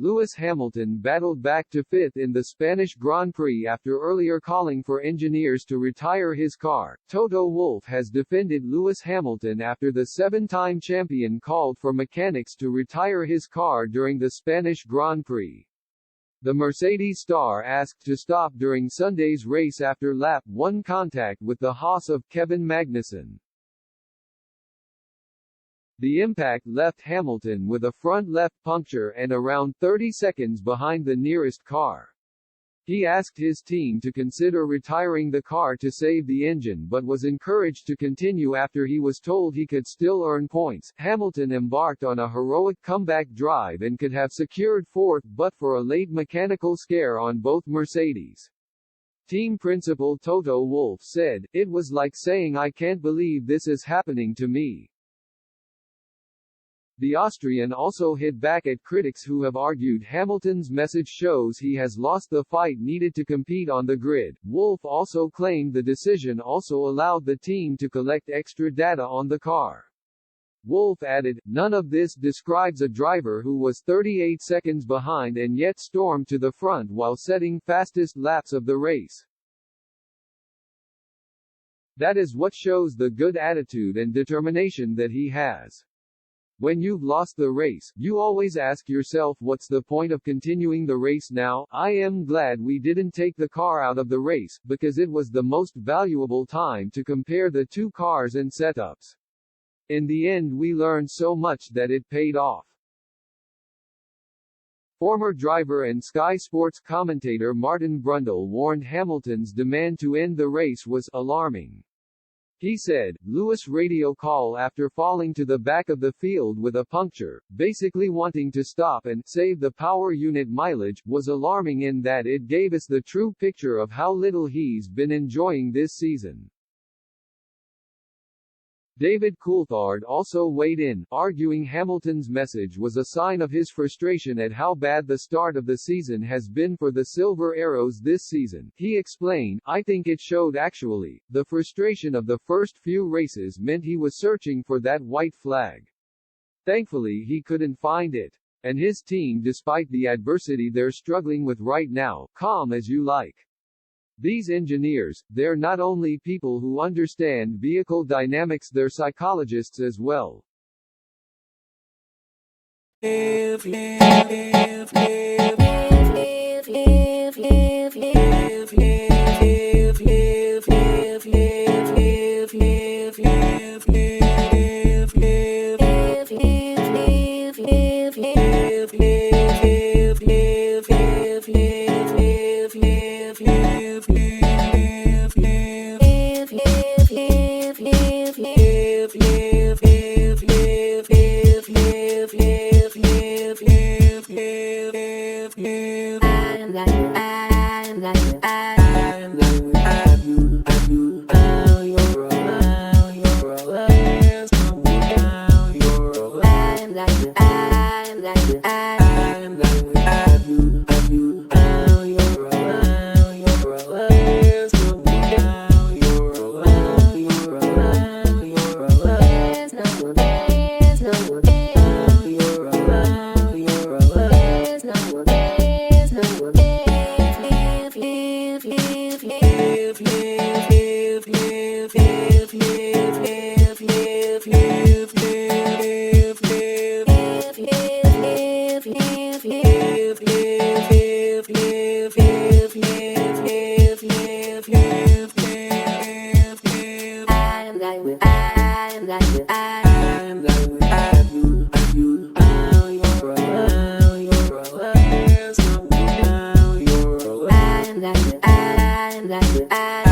Lewis Hamilton battled back to fifth in the Spanish Grand Prix after earlier calling for engineers to retire his car. Toto Wolff has defended Lewis Hamilton after the seven-time champion called for mechanics to retire his car during the Spanish Grand Prix. The Mercedes star asked to stop during Sunday's race after lap 1 contact with the Haas of Kevin Magnussen. The impact left Hamilton with a front left puncture and around 30 seconds behind the nearest car. He asked his team to consider retiring the car to save the engine but was encouraged to continue after he was told he could still earn points. Hamilton embarked on a heroic comeback drive and could have secured fourth but for a late mechanical scare on both Mercedes. Team principal Toto Wolff said, "It was like saying I can't believe this is happening to me." The Austrian also hit back at critics who have argued Hamilton's message shows he has lost the fight needed to compete on the grid. Wolff also claimed the decision also allowed the team to collect extra data on the car. Wolff added, "None of this describes a driver who was 38 seconds behind and yet stormed to the front while setting fastest laps of the race. That is what shows the good attitude and determination that he has. When you've lost the race, you always ask yourself what's the point of continuing the race now. I am glad we didn't take the car out of the race, because it was the most valuable time to compare the two cars and setups. In the end we learned so much that it paid off." Former driver and Sky Sports commentator Martin Brundle warned Hamilton's demand to end the race was alarming. He said, "Lewis' radio call after falling to the back of the field with a puncture, basically wanting to stop and save the power unit mileage, was alarming in that it gave us the true picture of how little he's been enjoying this season." David Coulthard also weighed in, arguing Hamilton's message was a sign of his frustration at how bad the start of the season has been for the Silver Arrows this season. He explained, "I think it showed actually. The frustration of the first few races meant he was searching for that white flag. Thankfully he couldn't find it. And his team, despite the adversity they're struggling with right now, calm as you like. These engineers, they're not only people who understand vehicle dynamics, they're psychologists as well." I